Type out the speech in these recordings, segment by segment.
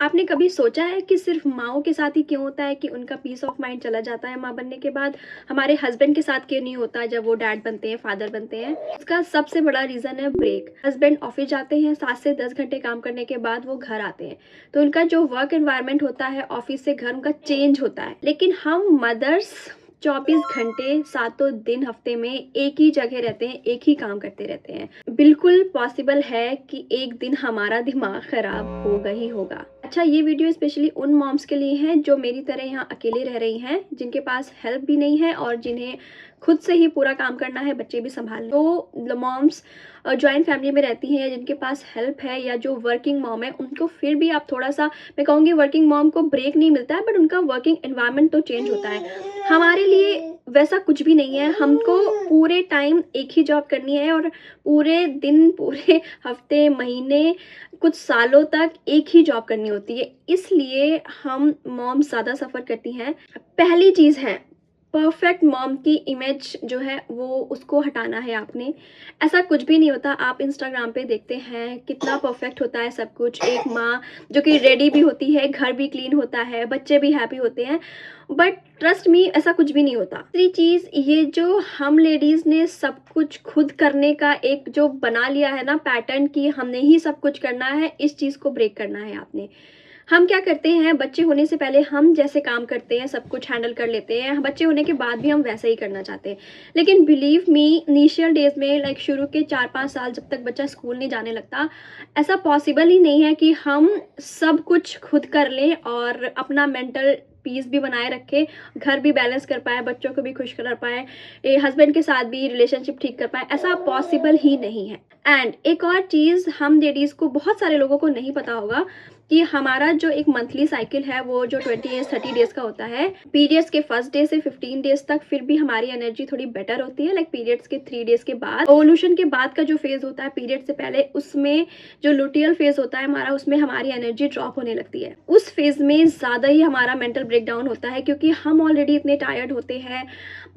आपने कभी सोचा है कि सिर्फ माँओं के साथ ही क्यों होता है कि उनका पीस ऑफ माइंड चला जाता है माँ बनने के बाद? हमारे हस्बैंड के साथ क्यों नहीं होता जब वो डैड बनते हैं, फादर बनते हैं? इसका सबसे बड़ा रीज़न है ब्रेक। हस्बैंड ऑफ़िस जाते हैं, 7 से 10 घंटे काम करने के बाद वो घर आते हैं। तो उनका जो वर्क एनवायरनमेंट होता है ऑफ़िस से घर, उनका चेंज होता है। लेकिन हम मदर्स 24 घंटे, सातों दिन हफ्ते में एक ही जगह रहते हैं, एक ही काम करते रहते हैं। बिल्कुल पॉसिबल है कि एक दिन हमारा दिमाग खराब होगा ही होगा। अच्छा, ये वीडियो स्पेशली उन मॉम्स के लिए है जो मेरी तरह यहाँ अकेले रह रही हैं, जिनके पास हेल्प भी नहीं है और जिन्हें खुद से ही पूरा काम करना है, बच्चे भी संभालने। तो मॉम्स जॉइंट फैमिली में रहती हैं, जिनके पास हेल्प है या जो वर्किंग मॉम है, उनको फिर भी आप थोड़ा सा, मैं कहूँगी वर्किंग मॉम को ब्रेक नहीं मिलता है, बट उनका वर्किंग एनवायरनमेंट तो चेंज होता है। हमारे लिए वैसा कुछ भी नहीं है। हमको पूरे टाइम एक ही जॉब करनी है और पूरे दिन, पूरे हफ्ते, महीने, कुछ सालों तक एक ही जॉब करनी होती है। इसलिए हम मॉम्स ज़्यादा सफ़र करती हैं। पहली चीज़ है, परफेक्ट मॉम की इमेज जो है वो उसको हटाना है आपने। ऐसा कुछ भी नहीं होता। आप इंस्टाग्राम पे देखते हैं कितना परफेक्ट होता है सब कुछ। एक माँ जो कि रेडी भी होती है, घर भी क्लीन होता है, बच्चे भी हैप्पी होते हैं, बट ट्रस्ट मी ऐसा कुछ भी नहीं होता। तीसरी चीज़, ये जो हम लेडीज़ ने सब कुछ खुद करने का एक जो बना लिया है ना पैटर्न कि हमने ही सब कुछ करना है, इस चीज़ को ब्रेक करना है आपने। हम क्या करते हैं, बच्चे होने से पहले हम जैसे काम करते हैं, सब कुछ हैंडल कर लेते हैं, बच्चे होने के बाद भी हम वैसा ही करना चाहते हैं। लेकिन बिलीव मी, इनिशियल डेज़ में लाइक शुरू के 4-5 साल जब तक बच्चा स्कूल नहीं जाने लगता, ऐसा पॉसिबल ही नहीं है कि हम सब कुछ खुद कर लें और अपना मेंटल पीस भी बनाए रखें, घर भी बैलेंस कर पाएँ, बच्चों को भी खुश कर पाएँ, हस्बैंड के साथ भी रिलेशनशिप ठीक कर पाएँ, ऐसा पॉसिबल ही नहीं है। एंड एक और चीज़, हम लेडीज़ को, बहुत सारे लोगों को नहीं पता होगा कि हमारा जो एक मंथली साइकिल है वो जो 20-30 डेज़ का होता है, पीरियड्स के फर्स्ट डे से 15 डेज़ तक फिर भी हमारी एनर्जी थोड़ी बेटर होती है। लाइक पीरियड्स के 3 डेज़ के बाद, ओवुलेशन के बाद का जो फेज़ होता है पीरियड से पहले, उसमें जो लुटियल फेज़ होता है हमारा, उसमें हमारी एनर्जी ड्रॉप होने लगती है। उस फेज़ में ज़्यादा ही हमारा मेंटल ब्रेकडाउन होता है, क्योंकि हम ऑलरेडी इतने टायर्ड होते हैं,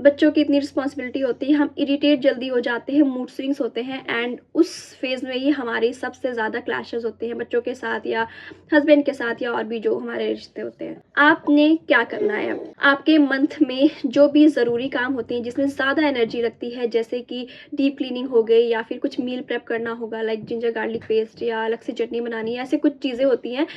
बच्चों की इतनी रिस्पॉन्सिबिलिटी होती है, हम इरिटेट जल्दी हो जाते हैं, मूड स्विंग्स होते हैं, एंड उस फेज़ में ही हमारी सबसे ज़्यादा क्लैशेज़ होते हैं बच्चों के साथ या हस्बैंड के साथ या और भी जो हमारे रिश्ते होते हैं। आपने क्या करना है, अब आपके मंथ में जो भी ज़रूरी काम होते हैं जिसमें ज़्यादा एनर्जी लगती है, जैसे कि डीप क्लीनिंग हो गई या फिर कुछ मील प्रेप करना होगा, लाइक जिंजर गार्लिक पेस्ट या अलग से चटनी बनानी है, ऐसे कुछ चीज़ें होती हैं,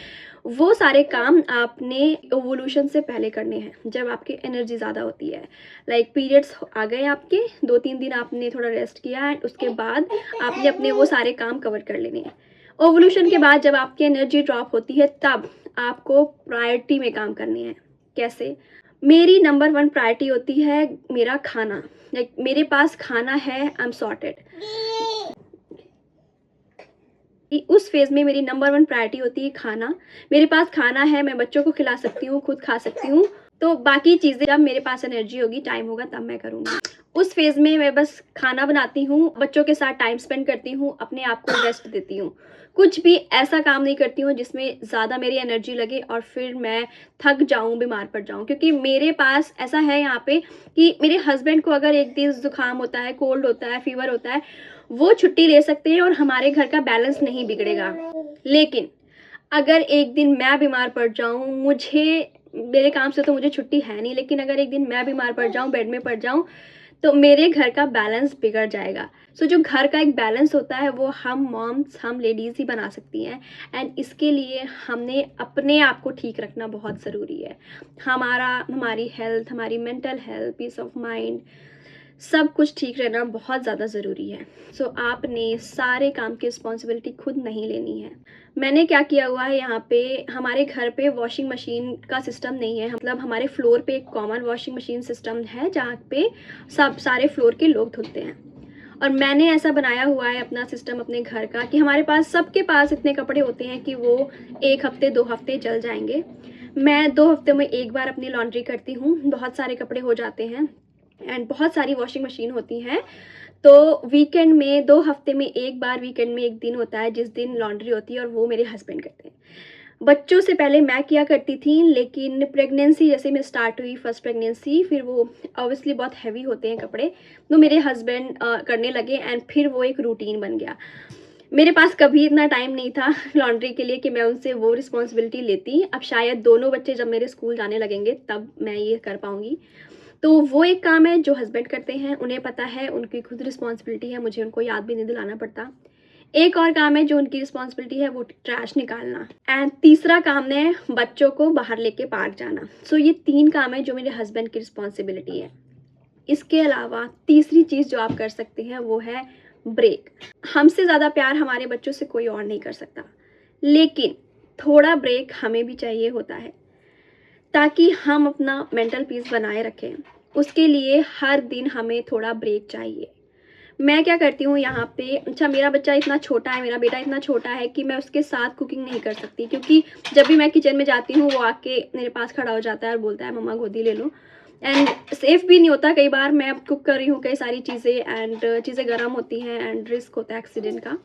वो सारे काम आपने ओवुलेशन से पहले करने हैं, जब आपकी एनर्जी ज़्यादा होती है। लाइक पीरियड्स आ गए आपके, 2-3 दिन आपने थोड़ा रेस्ट किया एंड उसके बाद आपने अपने वो सारे काम कवर कर लेने हैं। ओवुलेशन के बाद जब आपकी एनर्जी ड्रॉप होती है, तब आपको प्रायोरिटी में काम करने हैं। कैसे? मेरी नंबर 1 प्रायोरिटी होती है मेरा खाना। लाइक मेरे पास खाना है, आई एम सॉर्टेड। उस फेज़ में मेरी नंबर 1 प्रायोरिटी होती है खाना। मेरे पास खाना है, मैं बच्चों को खिला सकती हूँ, खुद खा सकती हूँ, तो बाकी चीज़ें जब मेरे पास एनर्जी होगी, टाइम होगा, तब मैं करूँगी। उस फेज़ में मैं बस खाना बनाती हूँ, बच्चों के साथ टाइम स्पेंड करती हूँ, अपने आप को रेस्ट देती हूँ। कुछ भी ऐसा काम नहीं करती हूँ जिसमें ज़्यादा मेरी एनर्जी लगे और फिर मैं थक जाऊँ, बीमार पड़ जाऊँ। क्योंकि मेरे पास ऐसा है यहाँ पे कि मेरे हस्बैंड को अगर एक दिन ज़ुकाम होता है, कोल्ड होता है, फ़ीवर होता है, वो छुट्टी ले सकते हैं और हमारे घर का बैलेंस नहीं बिगड़ेगा। लेकिन अगर एक दिन मैं बीमार पड़ जाऊँ, मेरे काम से तो मुझे छुट्टी है नहीं, लेकिन अगर एक दिन मैं बीमार पड़ जाऊँ, बेड में पड़ जाऊँ, तो मेरे घर का बैलेंस बिगड़ जाएगा। सो जो घर का एक बैलेंस होता है वो हम मॉम्स, हम लेडीज़ ही बना सकती हैं, एंड इसके लिए हमने अपने आप को ठीक रखना बहुत ज़रूरी है। हमारी हेल्थ, हमारी mental health, peace of mind, सब कुछ ठीक रहना बहुत ज़्यादा ज़रूरी है। सो आपने सारे काम की रिस्पॉन्सिबिलिटी खुद नहीं लेनी है। मैंने क्या किया हुआ है, यहाँ पे हमारे घर पे वॉशिंग मशीन का सिस्टम नहीं है। मतलब हमारे फ्लोर पे एक कॉमन वॉशिंग मशीन सिस्टम है, जहाँ पे सारे फ्लोर के लोग धुलते हैं। और मैंने ऐसा बनाया हुआ है अपना सिस्टम अपने घर का कि हमारे पास, सबके पास इतने कपड़े होते हैं कि वो 1 हफ्ते 2 हफ्ते चल जाएंगे। मैं 2 हफ्ते में एक बार अपनी लॉन्ड्री करती हूँ, बहुत सारे कपड़े हो जाते हैं एंड बहुत सारी वॉशिंग मशीन होती हैं। तो वीकेंड में 2 हफ्ते में एक बार, वीकेंड में एक दिन होता है जिस दिन लॉन्ड्री होती है, और वो मेरे हस्बैंड करते हैं। बच्चों से पहले मैं किया करती थी, लेकिन प्रेगनेंसी जैसे मैं स्टार्ट हुई, फर्स्ट प्रेगनेंसी, फिर वो ऑब्वियसली बहुत हैवी होते हैं कपड़े, तो मेरे हस्बैंड करने लगे एंड फिर वो एक रूटीन बन गया। मेरे पास कभी इतना टाइम नहीं था लॉन्ड्री के लिए कि मैं उनसे वो रिस्पॉन्सिबिलिटी लेती। अब शायद दोनों बच्चे जब मेरे स्कूल जाने लगेंगे तब मैं ये कर पाऊँगी। तो वो एक काम है जो हस्बैंड करते हैं, उन्हें पता है, उनकी खुद रिस्पॉन्सिबिलिटी है, मुझे उनको याद भी नहीं दिलाना पड़ता। एक और काम है जो उनकी रिस्पॉन्सिबिलिटी है, वो ट्रैश निकालना। एंड तीसरा काम है बच्चों को बाहर लेके पार्क जाना। सो ये 3 काम है जो मेरे हस्बैंड की रिस्पॉन्सिबिलिटी है। इसके अलावा तीसरी चीज़ जो आप कर सकते हैं वो है ब्रेक। हमसे ज़्यादा प्यार हमारे बच्चों से कोई और नहीं कर सकता, लेकिन थोड़ा ब्रेक हमें भी चाहिए होता है ताकि हम अपना मेंटल पीस बनाए रखें। उसके लिए हर दिन हमें थोड़ा ब्रेक चाहिए। मैं क्या करती हूँ यहाँ पे, अच्छा मेरा बच्चा इतना छोटा है, मेरा बेटा इतना छोटा है कि मैं उसके साथ कुकिंग नहीं कर सकती, क्योंकि जब भी मैं किचन में जाती हूँ वो आके मेरे पास खड़ा हो जाता है और बोलता है मम्मा गोदी ले लो। एंड सेफ़ भी नहीं होता, कई बार मैं कुक कर रही हूँ कई सारी चीज़ें एंड चीज़ें गर्म होती हैं एंड रिस्क होता है एक्सीडेंट का।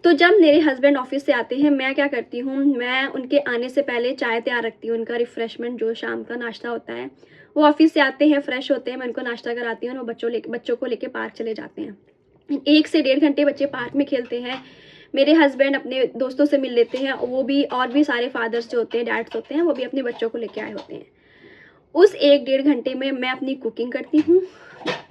तो जब मेरे हस्बैंड ऑफिस से आते हैं, मैं क्या करती हूँ, मैं उनके आने से पहले चाय तैयार रखती हूँ, उनका रिफ़्रेशमेंट जो शाम का नाश्ता होता है। वो ऑफिस से आते हैं, फ्रेश होते हैं, मैं उनको नाश्ता कराती हूँ और वो बच्चों को लेके पार्क चले जाते हैं। 1 से डेढ़ घंटे बच्चे पार्क में खेलते हैं। मेरे हस्बैंड अपने दोस्तों से मिल लेते हैं, वो भी और भी सारे फादर्स जो होते हैं, डैड्स होते हैं, वो भी अपने बच्चों को लेके आए होते हैं। उस 1 डेढ़ घंटे में मैं अपनी कुकिंग करती हूँ,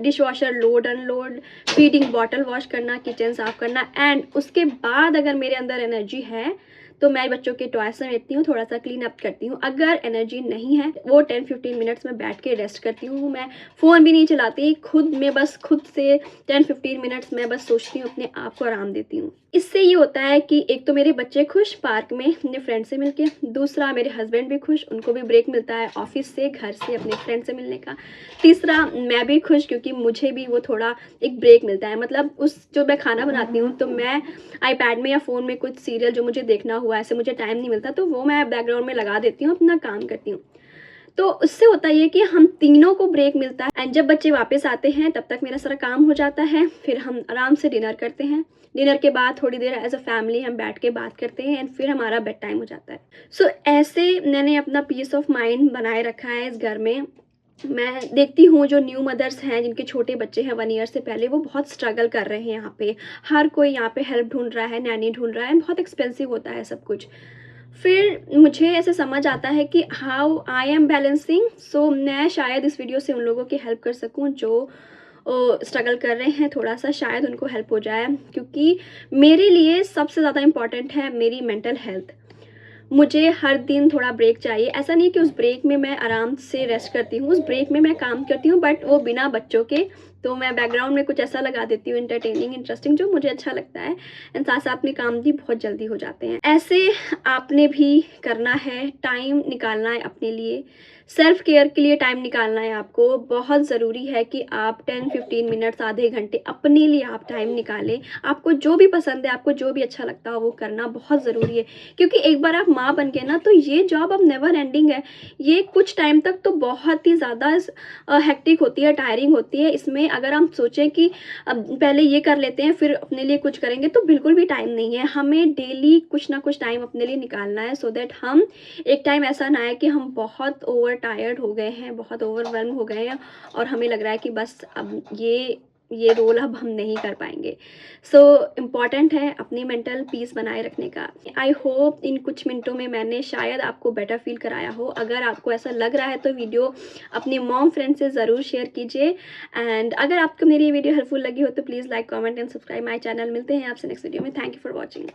dishwasher load unload, feeding bottle wash करना, किचन साफ़ करना एंड उसके बाद अगर मेरे अंदर एनर्जी है तो मैं बच्चों के टॉयज़ समेटती हूँ, थोड़ा-सा क्लीन अप करती हूँ। अगर एनर्जी नहीं है, वो 10-15 मिनट्स में बैठ के रेस्ट करती हूँ। मैं फ़ोन भी नहीं चलाती, खुद से 10-15 मिनट्स मैं बस सोचती हूँ, अपने आप को आराम देती हूँ। इससे ये होता है कि एक तो मेरे बच्चे खुश पार्क में अपने फ्रेंड से मिलके, दूसरा मेरे हस्बैंड भी खुश, उनको भी ब्रेक मिलता है ऑफिस से, घर से, अपने फ्रेंड से मिलने का। तीसरा मैं भी खुश क्योंकि मुझे भी वो थोड़ा एक ब्रेक मिलता है। मतलब उस जो मैं खाना बनाती हूँ तो मैं आईपैड में या फ़ोन में कुछ सीरियल जो मुझे देखना हुआ, ऐसे मुझे टाइम नहीं मिलता तो वो मैं बैकग्राउंड में लगा देती हूँ, अपना काम करती हूँ। तो उससे होता ये है कि हम तीनों को ब्रेक मिलता है एंड जब बच्चे वापस आते हैं तब तक मेरा सारा काम हो जाता है। फिर हम आराम से डिनर करते हैं। डिनर के बाद थोड़ी देर एज़ अ फैमिली हम बैठ के बात करते हैं एंड फिर हमारा बेड टाइम हो जाता है। सो ऐसे मैंने अपना पीस ऑफ माइंड बनाए रखा है इस घर में। मैं देखती हूँ जो न्यू मदर्स हैं जिनके छोटे बच्चे हैं 1 ईयर से पहले, वो बहुत स्ट्रगल कर रहे हैं यहाँ पे। हर कोई यहाँ पे हेल्प ढूँढ रहा है, नैनी ढूँढ रहा है, बहुत एक्सपेंसिव होता है सब कुछ। फिर मुझे ऐसे समझ आता है कि हाउ आई एम बैलेंसिंग, सो मैं शायद इस वीडियो से उन लोगों की हेल्प कर सकूं जो स्ट्रगल कर रहे हैं, थोड़ा सा शायद उनको हेल्प हो जाए, क्योंकि मेरे लिए सबसे ज़्यादा इम्पॉर्टेंट है मेरी मेंटल हेल्थ। मुझे हर दिन थोड़ा ब्रेक चाहिए। ऐसा नहीं है कि उस ब्रेक में मैं आराम से रेस्ट करती हूँ, उस ब्रेक में मैं काम करती हूँ, बट वो बिना बच्चों के। तो मैं बैकग्राउंड में कुछ ऐसा लगा देती हूँ एंटरटेनिंग, इंटरेस्टिंग, जो मुझे अच्छा लगता है एंड साथ-साथ अपने काम भी बहुत जल्दी हो जाते हैं। ऐसे आपने भी करना है, टाइम निकालना है अपने लिए, सेल्फ केयर के लिए टाइम निकालना है आपको। बहुत ज़रूरी है कि आप 10-15 मिनट्स, आधे घंटे अपने लिए आप टाइम निकालें। आपको जो भी पसंद है, आपको जो भी अच्छा लगता हो वो करना बहुत ज़रूरी है, क्योंकि एक बार आप माँ बन गए ना तो ये जॉब अब नेवर एंडिंग है। ये कुछ टाइम तक तो बहुत ही ज़्यादा हेक्टिक होती है, टायरिंग होती है। इसमें अगर हम सोचें कि अब पहले ये कर लेते हैं फिर अपने लिए कुछ करेंगे, तो बिल्कुल भी टाइम नहीं है। हमें डेली कुछ ना कुछ टाइम अपने लिए निकालना है, सो दैट हम एक टाइम ऐसा ना आए कि हम बहुत ओवर टायर्ड हो गए हैं, बहुत ओवरवेल्म हो गए हैं और हमें लग रहा है कि बस अब ये रोल अब हम नहीं कर पाएंगे। सो इम्पॉर्टेंट है अपनी मेंटल पीस बनाए रखने का। आई होप इन कुछ मिनटों में मैंने शायद आपको बेटर फील कराया हो। अगर आपको ऐसा लग रहा है तो वीडियो अपनी मॉम फ्रेंड से ज़रूर शेयर कीजिए एंड अगर आपको मेरी ये वीडियो हेल्पफुल लगी हो तो please like, comment and subscribe my channel. मिलते हैं आपसे नेक्स्ट वीडियो में। Thank you for watching.